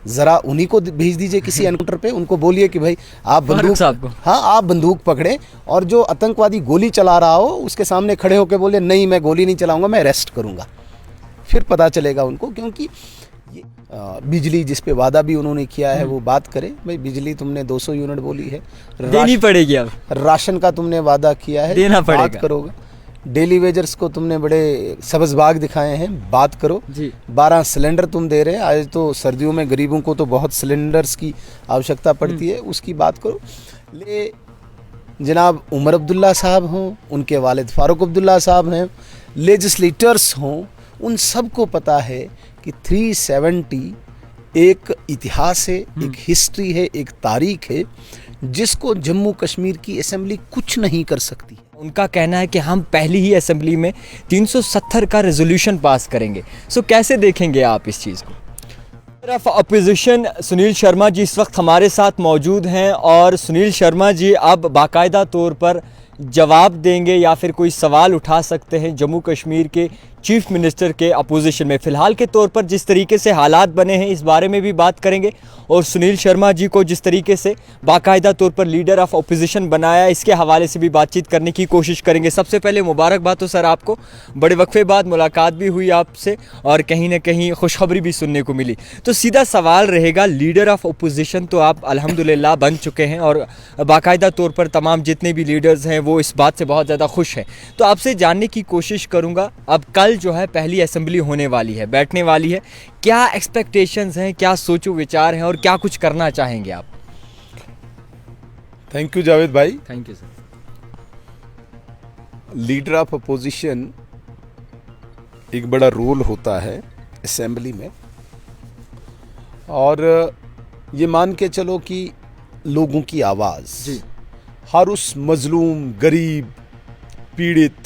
ज़रा उन्हीं को भेज दीजिए किसी एनकाउंटर पे, उनको बोलिए कि भाई आप बंदूक, हाँ आप बंदूक पकड़ें, और जो आतंकवादी गोली चला रहा हो उसके सामने खड़े होकर बोले नहीं मैं गोली नहीं चलाऊंगा, मैं अरेस्ट करूंगा। फिर पता चलेगा उनको, क्योंकि ये बिजली जिस पे वादा भी उन्होंने किया है वो बात करें। भाई बिजली तुमने 200 यूनिट बोली है, देनी पड़ेगी, अब राशन का तुमने वादा किया है, देना पड़ेगा, बात करोगे। डेली वेजर्स को तुमने बड़े सबजबाग दिखाए हैं, बात करो जी। 12 सिलेंडर तुम दे रहे हैं, आज तो सर्दियों में गरीबों को तो बहुत सिलेंडर्स की आवश्यकता पड़ती है, उसकी बात करो। ले जनाब उमर अब्दुल्ला साहब हों, उनके वालिद फारूक अब्दुल्ला साहब हैं, लेजिस्लेटर्स हों, उन सबको पता है कि 370 एक इतिहास है, एक हिस्ट्री है, एक तारीख है, जिसको जम्मू कश्मीर की असेंबली कुछ नहीं कर सकती। उनका कहना है कि हम पहली ही असेंबली में 370 का रेजोल्यूशन पास करेंगे। सो कैसे देखेंगे आप इस चीज़ को? तरफ अपोजिशन सुनील शर्मा जी इस वक्त हमारे साथ मौजूद हैं, और सुनील शर्मा जी अब बाकायदा तौर पर जवाब देंगे या फिर कोई सवाल उठा सकते हैं जम्मू कश्मीर के चीफ मिनिस्टर के अपोजिशन में। फ़िलहाल के तौर पर जिस तरीके से हालात बने हैं इस बारे में भी बात करेंगे, और सुनील शर्मा जी को जिस तरीके से बाकायदा तौर पर लीडर ऑफ अपोजिशन बनाया इसके हवाले से भी बातचीत करने की कोशिश करेंगे। सबसे पहले मुबारकबाद हो सर आपको, बड़े वक्फे बाद मुलाकात भी हुई आपसे और कहीं ना कहीं खुशखबरी भी सुनने को मिली। तो सीधा सवाल रहेगा, लीडर ऑफ अपोजिशन तो आप अल्हम्दुलिल्लाह बन चुके हैं और बाकायदा तौर पर तमाम जितने भी लीडर्स हैं वो इस बात से बहुत ज़्यादा खुश हैं। तो आपसे जानने की कोशिश करूँगा, अब कल जो है पहली असेंबली होने वाली है, बैठने वाली है, क्या एक्सपेक्टेशंस हैं, क्या सोचो विचार हैं और क्या कुछ करना चाहेंगे आप? थैंक यू जावेद भाई। Thank you sir. Leader of opposition एक बड़ा रोल होता है असेंबली में, और ये मान के चलो कि लोगों की आवाज़, हर उस मजलूम, गरीब, पीड़ित,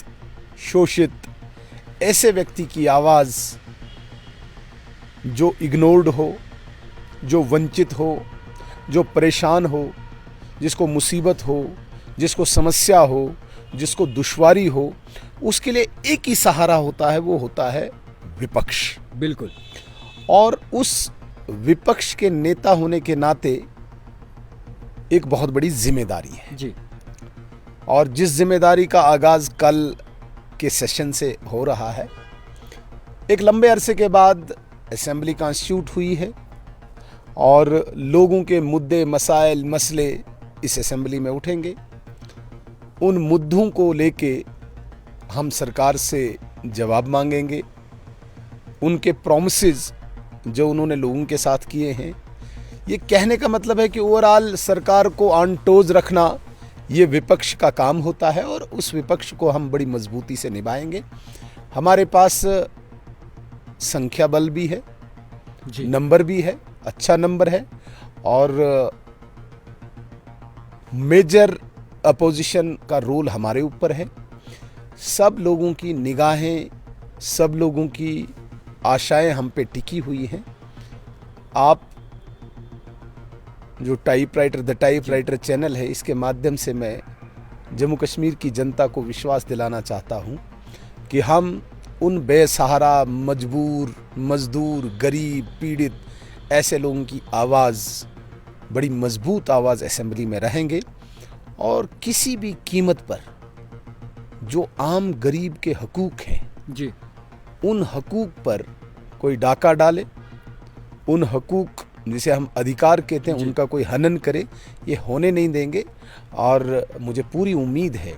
शोषित ऐसे व्यक्ति की आवाज़ जो इग्नोर्ड हो, जो वंचित हो, जो परेशान हो, जिसको मुसीबत हो, जिसको समस्या हो, जिसको दुश्वारी हो, उसके लिए एक ही सहारा होता है, वो होता है विपक्ष। बिल्कुल। और उस विपक्ष के नेता होने के नाते एक बहुत बड़ी जिम्मेदारी है जी। और जिस जिम्मेदारी का आगाज़ कल के सेशन से हो रहा है, एक लंबे अरसे के बाद असेंबली कॉन्स्टिट्यूट हुई है और लोगों के मुद्दे, मसाइल, मसले इस असेंबली में उठेंगे। उन मुद्दों को लेके हम सरकार से जवाब मांगेंगे। उनके प्रॉमिसेस जो उन्होंने लोगों के साथ किए हैं, ये कहने का मतलब है कि ओवरऑल सरकार को ऑन टोज रखना ये विपक्ष का काम होता है और उस विपक्ष को हम बड़ी मजबूती से निभाएंगे। हमारे पास संख्या बल भी है, नंबर भी है, अच्छा नंबर है, और मेजर अपोजिशन का रोल हमारे ऊपर है। सब लोगों की निगाहें, सब लोगों की आशाएं हम पे टिकी हुई हैं। आप जो द टाइपराइटर चैनल है, इसके माध्यम से मैं जम्मू कश्मीर की जनता को विश्वास दिलाना चाहता हूं कि हम उन बेसहारा, मजबूर, मजदूर, गरीब, पीड़ित ऐसे लोगों की आवाज़, बड़ी मजबूत आवाज़ असेंबली में रहेंगे और किसी भी कीमत पर जो आम गरीब के हकूक़ हैं जी, उन हकूक़ पर कोई डाका डाले, उन हकूक़ जिसे हम अधिकार कहते हैं उनका कोई हनन करे, ये होने नहीं देंगे। और मुझे पूरी उम्मीद है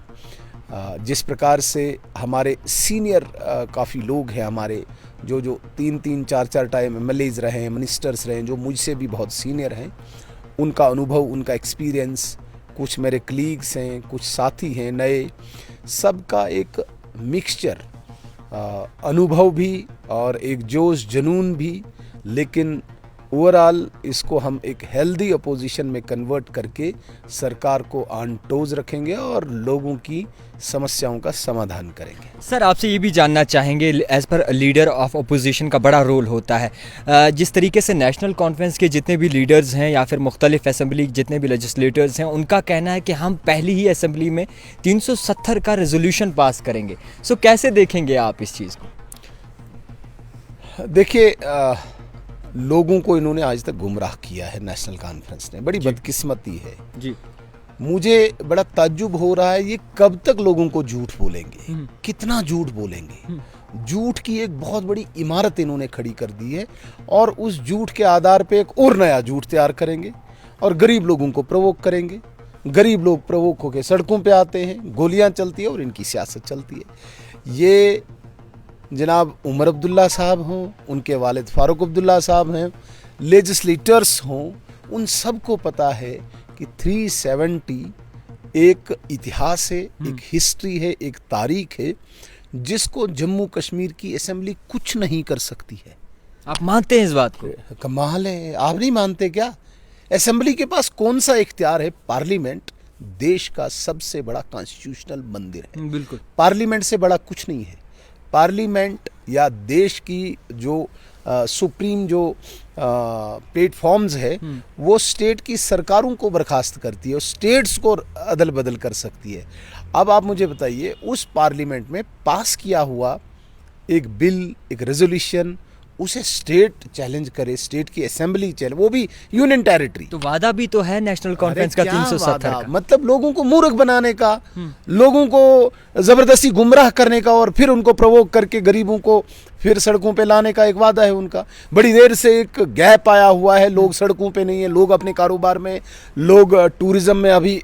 जिस प्रकार से हमारे सीनियर काफ़ी लोग हैं, हमारे जो 3-3, 4-4 टाइम MLAs रहे हैं, मिनिस्टर्स रहे हैं, जो मुझसे भी बहुत सीनियर हैं, उनका अनुभव, उनका एक्सपीरियंस, कुछ मेरे कलीग्स हैं, कुछ साथी हैं नए, सबका एक मिक्सचर, अनुभव भी और एक जोश जुनून भी, लेकिन ओवरऑल इसको हम एक हेल्दी अपोजिशन में कन्वर्ट करके सरकार को ऑन टोज रखेंगे और लोगों की समस्याओं का समाधान करेंगे। सर आपसे ये भी जानना चाहेंगे, as per leader of opposition का बड़ा रोल होता है, जिस तरीके से नेशनल कॉन्फ्रेंस के जितने भी लीडर्स हैं या फिर मुख्तलिफ असेंबली जितने भी लेजिस्लेटर्स हैं, उनका कहना है कि हम पहली ही असेंबली में 370 का रेजोल्यूशन पास करेंगे। सो कैसे देखेंगे आप इस चीज़ को? देखिए, लोगों को इन्होंने आज तक गुमराह किया है नेशनल कॉन्फ्रेंस ने, बड़ी बदकिस्मती है जी। मुझे बड़ा ताज्जुब हो रहा है, ये कब तक लोगों को झूठ बोलेंगे, कितना झूठ बोलेंगे। झूठ की एक बहुत बड़ी इमारत इन्होंने खड़ी कर दी है और उस झूठ के आधार पे एक और नया झूठ तैयार करेंगे और गरीब लोगों को प्रवोक करेंगे। गरीब लोग प्रवोक होकर सड़कों पे आते हैं, गोलियां चलती है और इनकी सियासत चलती है। ये जनाब उमर अब्दुल्ला साहब हों, उनके वालिद फारूक अब्दुल्ला साहब हैं, लेजिस्लेटर्स हों, उन सबको पता है कि 370 एक इतिहास है, एक हिस्ट्री है, एक तारीख है जिसको जम्मू कश्मीर की असेंबली कुछ नहीं कर सकती है। आप मानते हैं इस बात को? कमाल है, आप नहीं मानते क्या? असेंबली के पास कौन सा इख्तियार है? पार्लियामेंट देश का सबसे बड़ा कॉन्स्टिट्यूशनल मंदिर है, बिल्कुल। पार्लियामेंट से बड़ा कुछ नहीं है। पार्लियामेंट या देश की जो सुप्रीम जो प्लेटफॉर्म्स है वो स्टेट की सरकारों को बर्खास्त करती है और स्टेट्स को अदल बदल कर सकती है। अब आप मुझे बताइए, उस पार्लियामेंट में पास किया हुआ एक बिल, एक रेजोल्यूशन, उसे स्टेट चैलेंज करे, स्टेट की असेंबली चैलेंज, वो भी यूनियन टेरिटरी। तो वादा भी तो है नेशनल कॉन्फ्रेंस का 370 का, मतलब लोगों को मूर्ख बनाने का, लोगों को जबरदस्ती गुमराह करने का और फिर उनको प्रवोक करके गरीबों को फिर सड़कों पे लाने का एक वादा है उनका। बड़ी देर से एक गैप आया हुआ है, लोग सड़कों पे नहीं है, लोग अपने कारोबार में, लोग टूरिज्म में अभी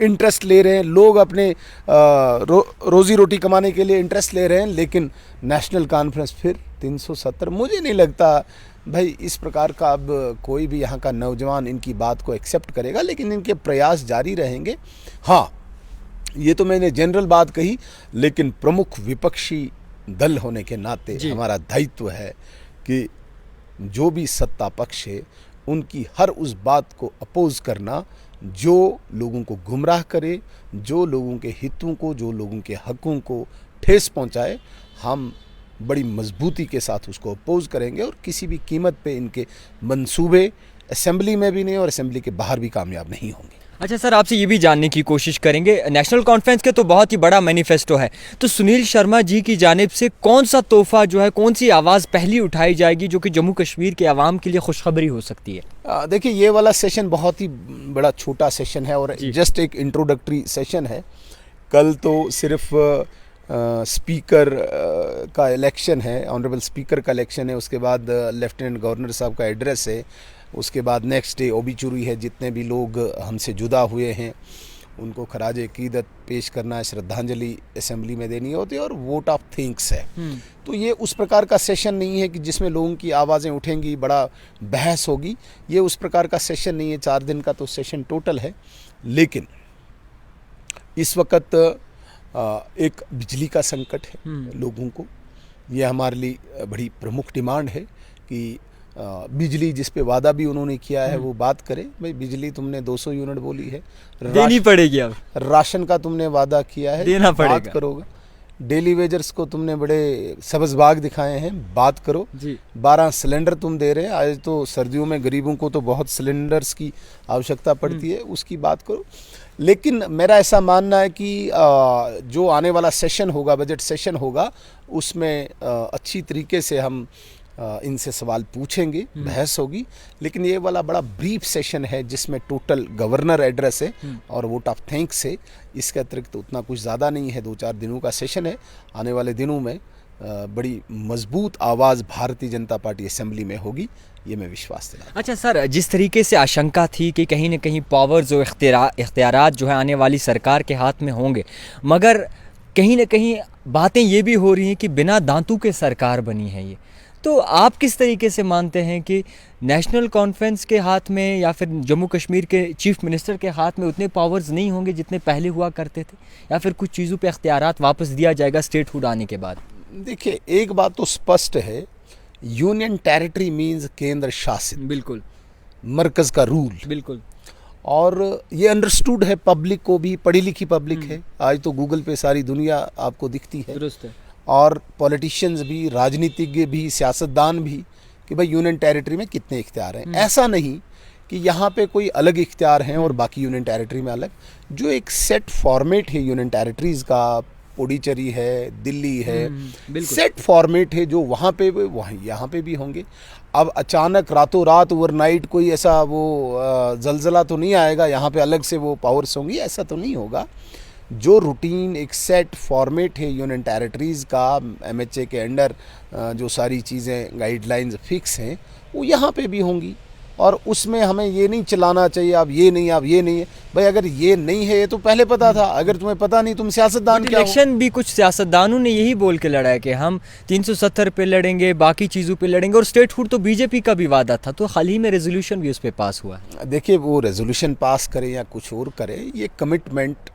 इंटरेस्ट ले रहे हैं, लोग अपने रोजी रोटी कमाने के लिए इंटरेस्ट ले रहे हैं, लेकिन नेशनल कॉन्फ्रेंस फिर 370। मुझे नहीं लगता भाई इस प्रकार का अब कोई भी यहाँ का नौजवान इनकी बात को एक्सेप्ट करेगा, लेकिन इनके प्रयास जारी रहेंगे। हाँ, ये तो मैंने जनरल बात कही, लेकिन प्रमुख विपक्षी दल होने के नाते हमारा दायित्व है कि जो भी सत्ता पक्ष है उनकी हर उस बात को अपोज करना जो लोगों को गुमराह करे, जो लोगों के हितों को, जो लोगों के हकों को ठेस पहुंचाए। हम बड़ी मजबूती के साथ उसको अपोज करेंगे और किसी भी कीमत पे इनके मंसूबे असेंबली में भी नहीं और असेंबली के बाहर भी कामयाब नहीं होंगे। अच्छा सर, आपसे ये भी जानने की कोशिश करेंगे, नेशनल कॉन्फ्रेंस के तो बहुत ही बड़ा मैनिफेस्टो है, तो सुनील शर्मा जी की जानिब से कौन सा तोहफा जो है, कौन सी आवाज़ पहली उठाई जाएगी जो कि जम्मू कश्मीर के आवाम के लिए खुशखबरी हो सकती है? देखिए, ये वाला सेशन बहुत ही बड़ा छोटा सेशन है और जस्ट एक इंट्रोडक्टरी सेशन है। कल तो सिर्फ स्पीकर का इलेक्शन है, ऑनरेबल स्पीकर का इलेक्शन है, उसके बाद लेफ्टिनेंट गवर्नर साहब का एड्रेस है, उसके बाद नेक्स्ट डे ओबिचुरी है, जितने भी लोग हमसे जुदा हुए हैं उनको खराज अकीदत पेश करना है, श्रद्धांजलि असेंबली में देनी होती है और वोट ऑफ थैंक्स है। तो ये उस प्रकार का सेशन नहीं है कि जिसमें लोगों की आवाज़ें उठेंगी, बड़ा बहस होगी, ये उस प्रकार का सेशन नहीं है। 4 दिन का तो सेशन टोटल है, लेकिन इस वक्त एक बिजली का संकट है लोगों को, ये हमारे लिए बड़ी प्रमुख डिमांड है कि बिजली जिस पे वादा भी उन्होंने किया है वो बात करें। भाई बिजली तुमने 200 यूनिट बोली है, देनी पड़ेगी, अब राशन का तुमने वादा किया है, देना पड़ेगा, बात करोगे। डेली वेजर्स को तुमने बड़े सब्ज़ बाग दिखाए हैं, बात करो जी। 12 सिलेंडर तुम दे रहे हैं, आज तो सर्दियों में गरीबों को तो बहुत सिलेंडर्स की आवश्यकता पड़ती है, उसकी बात करो। लेकिन मेरा ऐसा मानना है कि जो आने वाला सेशन होगा, बजट सेशन होगा, उसमें अच्छी तरीके से हम इनसे सवाल पूछेंगे, बहस होगी। लेकिन ये वाला बड़ा ब्रीफ सेशन है जिसमें टोटल गवर्नर एड्रेस है और वोट ऑफ थैंक्स है, इसके अतिरिक्त तो उतना कुछ ज़्यादा नहीं है। 2-4 दिनों का सेशन है। आने वाले दिनों में बड़ी मजबूत आवाज़ भारतीय जनता पार्टी असेंबली में होगी, ये मैं विश्वास दिलाता हूं। अच्छा सर, जिस तरीके से आशंका थी कि कहीं ना कहीं पावर्स और इख्तियारात जो है आने वाली सरकार के हाथ में होंगे, मगर कहीं ना कहीं बातें ये भी हो रही हैं कि बिना दांतों के सरकार बनी है ये, तो आप किस तरीके से मानते हैं कि नेशनल कॉन्फ्रेंस के हाथ में या फिर जम्मू कश्मीर के चीफ मिनिस्टर के हाथ में उतने पावर्स नहीं होंगे जितने पहले हुआ करते थे, या फिर कुछ चीज़ों पे इख्तियारात वापस दिया जाएगा स्टेटहुड आने के बाद? देखिए, एक बात तो स्पष्ट है, यूनियन टेरिटरी मीन्स केंद्र शासित, बिल्कुल, मरकज़ का रूल, बिल्कुल, और ये अंडरस्टूड है, पब्लिक को भी, पढ़ी लिखी पब्लिक है। आज तो गूगल पे सारी दुनिया आपको दिखती है, दुरुस्त है। और पॉलिटिशियंस भी, राजनीतिज्ञ भी, सियासतदान भी, कि भाई यूनियन टेरिटरी में कितने इख्तियार हैं। ऐसा नहीं कि यहाँ पे कोई अलग इख्तियार हैं और बाकी यूनियन टेरिटरी में अलग। जो एक सेट फॉर्मेट है यूनियन टेरिटरीज़ का, पुडुचेरी है, दिल्ली है, सेट फॉर्मेट है जो वहाँ पे वहीं यहाँ पे भी होंगे। अब अचानक रातों रात ओवरनाइट कोई ऐसा वो जलजला तो नहीं आएगा, यहाँ पे अलग से वो पावर्स होंगी, ऐसा तो नहीं होगा। जो रूटीन एक सेट फॉर्मेट है यूनियन टेरिटरीज़ का, एमएचए के अंडर जो सारी चीज़ें गाइडलाइंस फिक्स हैं वो यहाँ पे भी होंगी, और उसमें हमें ये नहीं चलाना चाहिए अब ये नहीं, अब ये नहीं है। भाई अगर ये नहीं है ये तो पहले पता था, अगर तुम्हें पता नहीं तुम सियासतदान क्या हो? इलेक्शन भी कुछ सियासतदानों ने यही बोल के लड़ा है कि हम 370 पे लड़ेंगे, बाकी चीज़ों पे लड़ेंगे, और स्टेटहुड तो बीजेपी का भी वादा था, तो हाल ही में रेजोल्यूशन भी उस पर पास हुआ है। देखिए वो रेजोल्यूशन पास करें या कुछ और करें, ये कमिटमेंट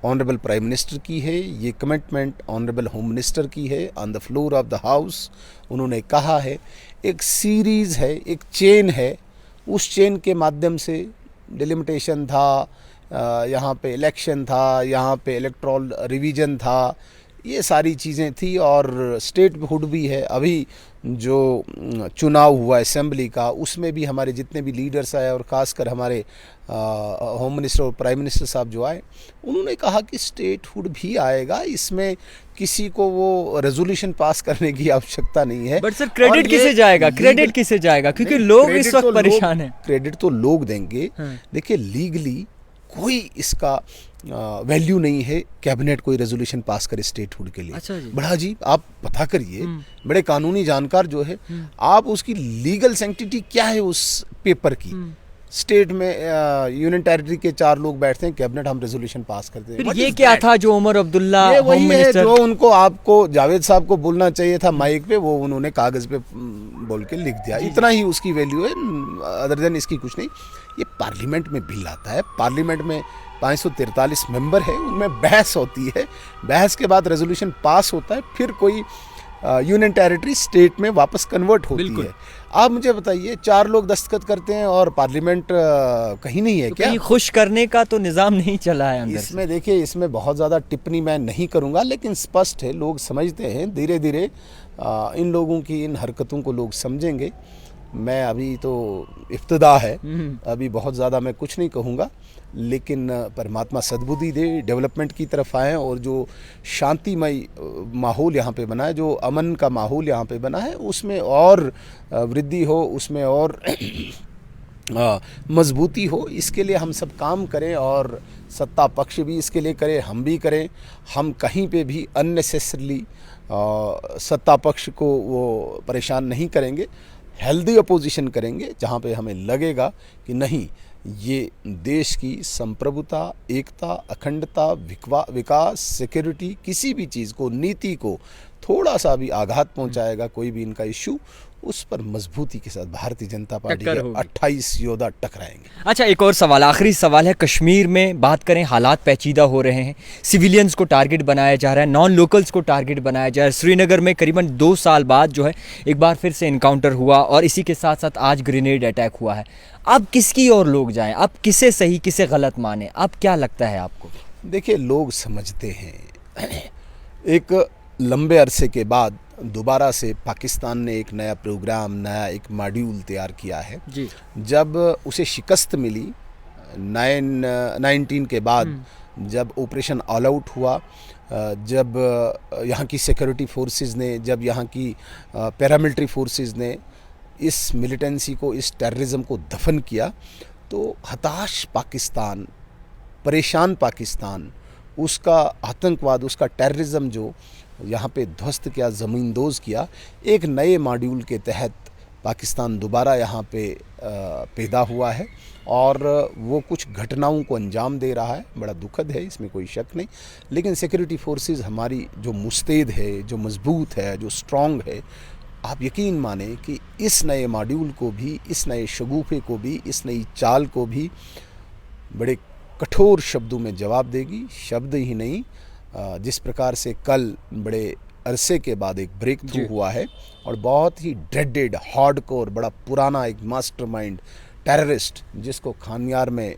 ऑनरेबल प्राइम मिनिस्टर की है, ये कमिटमेंट ऑनरेबल होम मिनिस्टर की है on the floor of the house. उन्होंने कहा है एक सीरीज़ है, एक चेन है, उस चेन के माध्यम से डिलिमिटेशन था, यहाँ पे इलेक्शन था, यहाँ पे इलेक्ट्रल रिवीजन था, ये सारी चीज़ें थी, और स्टेटहुड भी है। अभी जो चुनाव हुआ असेंबली का, उसमें भी हमारे जितने भी लीडर्स आए और ख़ासकर हमारे होम मिनिस्टर और प्राइम मिनिस्टर साहब जो आए, उन्होंने कहा कि स्टेटहुड भी आएगा, इसमें किसी को वो रेजोल्यूशन पास करने की आवश्यकता नहीं है। बट सर क्रेडिट किसे जाएगा, क्रेडिट किसे जाएगा, क्योंकि लोग इस वक्त परेशान हैं। क्रेडिट तो लोग देंगे। देखिए लीगली कोई इसका वैल्यू नहीं है कैबिनेट कोई रेजोल्यूशन पास करे स्टेटहुड के लिए। अच्छा जी। बड़ा जी आप पता करिए, बड़े कानूनी जानकार जो है, आप उसकी लीगल सैंक्टिटी क्या है उस पेपर की। स्टेट में यूनियन टेरिटरी के 4 लोग बैठते हैं, कैबिनेट हम रेजोल्यूशन पास करते हैं। फिर ये क्या था जो उमर अब्दुल्ला ये होम वही है मिनिस्टर, जो उनको आपको जावेद साहब को बोलना चाहिए था माइक पे, वो उन्होंने कागज पे बोल के लिख दिया, इतना ही उसकी वैल्यू है, अदर देन इसकी कुछ नहीं। ये पार्लियामेंट में बिल आता है, पार्लियामेंट में 543 मेंबर है, उनमें बहस होती है, बहस के बाद रेजोल्यूशन पास होता है, फिर कोई यूनियन टेरिटरी स्टेट में वापस कन्वर्ट होती है। आप मुझे बताइए 4 लोग दस्तखत करते हैं और पार्लियामेंट कहीं नहीं है तो क्या? कहीं खुश करने का तो निज़ाम नहीं चला है अंदर से। इसमें देखिए, इसमें बहुत ज़्यादा टिप्पणी मैं नहीं करूँगा, लेकिन स्पष्ट है, लोग समझते हैं, धीरे धीरे इन लोगों की इन हरकतों को लोग समझेंगे। मैं अभी तो इब्तिदा है, अभी बहुत ज़्यादा मैं कुछ नहीं कहूँगा, लेकिन परमात्मा सद्बुद्धि दे, डेवलपमेंट की तरफ आएँ, और जो शांतिमय माहौल यहाँ पे बना है, जो अमन का माहौल यहाँ पे बना है, उसमें और वृद्धि हो, उसमें और मजबूती हो, इसके लिए हम सब काम करें, और सत्ता पक्ष भी इसके लिए करे, हम भी करें। हम कहीं पे भी अननेसेसरली सत्ता पक्ष को वो परेशान नहीं करेंगे, हेल्दी अपोजिशन करेंगे, जहाँ पे हमें लगेगा कि नहीं, ये देश की संप्रभुता, एकता, अखंडता, विकास, सिक्योरिटी, किसी भी चीज़ को, नीति को थोड़ा सा भी आघात पहुंचाएगा कोई भी इनका इश्यू, उस पर मजबूती के साथ भारतीय जनता पार्टी के 28 योद्धा टकराएंगे। अच्छा, एक और सवाल, आखिरी सवाल है। कश्मीर में बात करें, हालात पेचीदा हो रहे हैं, सिविलियंस को टारगेट बनाया जा रहा है, नॉन लोकल्स को टारगेट बनाया जा रहा है। श्रीनगर में करीबन 2 साल बाद जो है एक बार फिर से इनकाउंटर हुआ, और इसी के साथ साथ आज ग्रेनेड अटैक हुआ है। अब किसकी ओर लोग जाएं, अब किसे सही किसे गलत माने, अब क्या लगता है आपको? देखिए लोग समझते हैं, एक लंबे अरसे के बाद दोबारा से पाकिस्तान ने एक नया प्रोग्राम, नया एक मॉड्यूल तैयार किया है जी। जब उसे शिकस्त मिली 19 के बाद, जब ऑपरेशन ऑल आउट हुआ, जब यहाँ की सिक्योरिटी फोर्सेस ने, जब यहाँ की पैरामिलिट्री फोर्सेस ने इस मिलिटेंसी को, इस टेररिज्म को दफन किया, तो हताश पाकिस्तान, परेशान पाकिस्तान, उसका आतंकवाद, उसका टेररिज्म जो यहाँ पे ध्वस्त किया, ज़मींदोज किया, एक नए मॉड्यूल के तहत पाकिस्तान दोबारा यहाँ पे पैदा हुआ है, और वो कुछ घटनाओं को अंजाम दे रहा है। बड़ा दुखद है, इसमें कोई शक नहीं, लेकिन सिक्योरिटी फोर्सेस हमारी जो मुस्तैद है, जो मजबूत है, जो स्ट्रॉन्ग है, आप यकीन माने कि इस नए मॉड्यूल को भी, इस नए शगुफे को भी, इस नई चाल को भी बड़े कठोर शब्दों में जवाब देगी। शब्द ही नहीं, जिस प्रकार से कल बड़े अरसे के बाद एक ब्रेक थ्रू हुआ है, और बहुत ही ड्रेडेड, हार्डकोर, बड़ा पुराना एक मास्टरमाइंड टेररिस्ट, जिसको खानियार में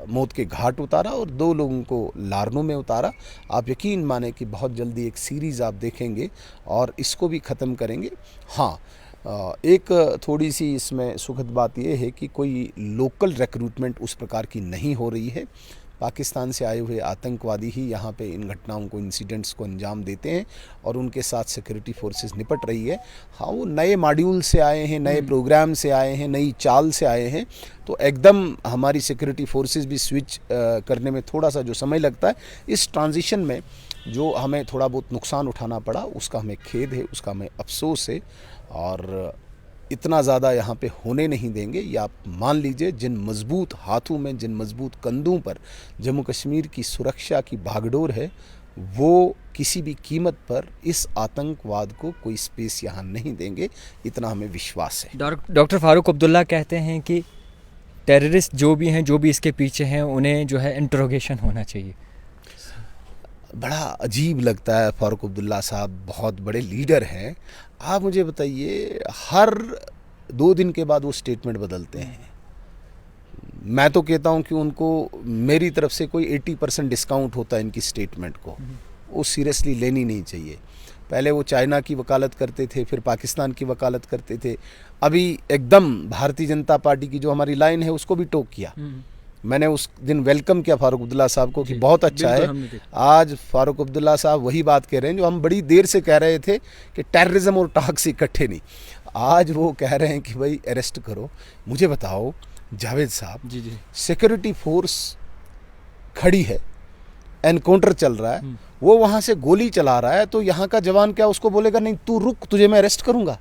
मौत के घाट उतारा और 2 लोगों को लारनों में उतारा, आप यकीन माने कि बहुत जल्दी एक सीरीज़ आप देखेंगे और इसको भी ख़त्म करेंगे। हाँ, एक थोड़ी सी इसमें सुखद बात यह है कि कोई लोकल रिक्रूटमेंट उस प्रकार की नहीं हो रही है। पाकिस्तान से आए हुए आतंकवादी ही यहाँ पे इन घटनाओं को, इंसिडेंट्स को अंजाम देते हैं और उनके साथ सिक्योरिटी फोर्सेस निपट रही है। हाँ, वो नए मॉड्यूल से आए हैं, नए प्रोग्राम से आए हैं, नई चाल से आए हैं, तो एकदम हमारी सिक्योरिटी फोर्सेस भी स्विच करने में थोड़ा सा जो समय लगता है, इस ट्रांजिशन में जो हमें थोड़ा बहुत नुकसान उठाना पड़ा उसका हमें खेद है, उसका हमें अफसोस है और इतना ज़्यादा यहाँ पे होने नहीं देंगे। या आप मान लीजिए, जिन मजबूत हाथों में, जिन मजबूत कंधों पर जम्मू कश्मीर की सुरक्षा की भागडोर है, वो किसी भी कीमत पर इस आतंकवाद को कोई स्पेस यहाँ नहीं देंगे, इतना हमें विश्वास है। डॉक्टर फारूक अब्दुल्ला कहते हैं कि टेररिस्ट जो भी हैं, जो भी इसके पीछे हैं, उन्हें जो है इंट्रोगेशन होना चाहिए। बड़ा अजीब लगता है। फारूक अब्दुल्ला साहब बहुत बड़े लीडर हैं। आप मुझे बताइए, हर 2 दिन के बाद वो स्टेटमेंट बदलते हैं। मैं तो कहता हूँ कि उनको मेरी तरफ से कोई 80% डिस्काउंट होता है इनकी स्टेटमेंट को, वो सीरियसली लेनी नहीं चाहिए। पहले वो चाइना की वकालत करते थे, फिर पाकिस्तान की वकालत करते थे, अभी एकदम भारतीय जनता पार्टी की जो हमारी लाइन है उसको भी टोक किया। मैंने उस दिन वेलकम किया फारूक अब्दुल्ला साहब को कि बहुत अच्छा है, आज फारूक अब्दुल्ला साहब वही बात कह रहे हैं जो हम बड़ी देर से कह रहे थे कि टेररिज्म और टॉक्स इकट्ठे नहीं। आज वो कह रहे हैं कि भाई अरेस्ट करो। मुझे बताओ जावेद साहब, जी सिक्योरिटी फोर्स खड़ी है, एनकाउंटर चल रहा है, वो वहाँ से गोली चला रहा है, तो यहाँ का जवान क्या उसको बोलेगा नहीं तू रुक, तुझे मैं अरेस्ट करूँगा?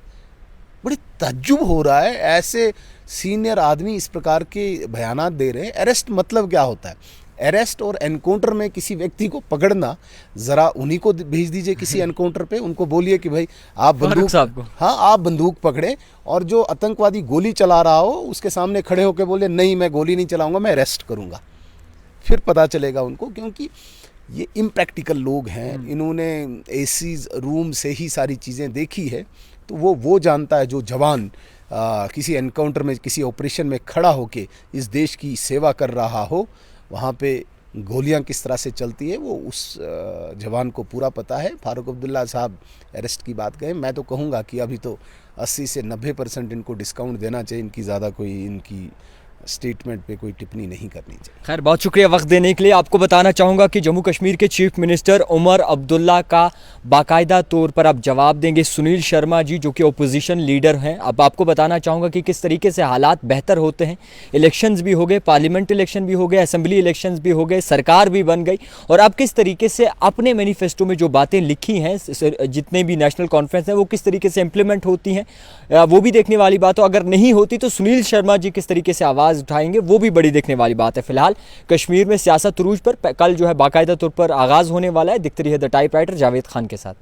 बड़ी तज्जुब हो रहा है, ऐसे सीनियर आदमी इस प्रकार के बयानात दे रहे हैं। अरेस्ट मतलब क्या होता है? अरेस्ट और एनकाउंटर में किसी व्यक्ति को पकड़ना, ज़रा उन्हीं को भेज दीजिए किसी एनकाउंटर पे, उनको बोलिए कि भाई आप बंदूक, हाँ आप बंदूक पकड़े, और जो आतंकवादी गोली चला रहा हो उसके सामने खड़े होकर बोले नहीं मैं गोली नहीं चलाऊंगा, मैं अरेस्ट करूंगा। फिर पता चलेगा उनको, क्योंकि ये इम्प्रैक्टिकल लोग हैं, इन्होंने एसी रूम से ही सारी चीज़ें देखी है, तो वो जानता है जो जवान किसी एनकाउंटर में, किसी ऑपरेशन में खड़ा होके इस देश की सेवा कर रहा हो, वहाँ पे गोलियां किस तरह से चलती है वो उस जवान को पूरा पता है। फारूक अब्दुल्ला साहब अरेस्ट की बात कहें, मैं तो कहूँगा कि अभी तो 80 से 90% इनको डिस्काउंट देना चाहिए, इनकी ज़्यादा कोई इनकी स्टेटमेंट पे कोई टिप्पणी नहीं करनी चाहिए। खैर, बहुत शुक्रिया वक्त देने के लिए। आपको बताना चाहूँगा कि जम्मू कश्मीर के चीफ मिनिस्टर उमर अब्दुल्ला का बाकायदा तौर पर अब जवाब देंगे सुनील शर्मा जी, जो कि ओपोजिशन लीडर हैं। अब आपको बताना चाहूँगा कि किस तरीके से हालात बेहतर होते हैं। इलेक्शंस भी हो गए, पार्लियामेंट इलेक्शन भी हो गए, असेंबली इलेक्शंस भी हो गए, सरकार भी बन गई, और अब किस तरीके से अपने मैनिफेस्टो में जो बातें लिखी हैं, जितने भी नेशनल कॉन्फ्रेंस हैं, वो किस तरीके से इम्प्लीमेंट होती हैं, वो भी देखने वाली बात हो। अगर नहीं होती तो सुनील शर्मा जी किस तरीके से आवाज़ उठाएंगे, वो भी बड़ी देखने वाली बात है। फिलहाल कश्मीर में सियासत उरूज पर, कल जो है बाकायदा तौर पर आगाज़ होने वाला है। दिखती रही है द टाइपराइटर जावेद खान के साथ।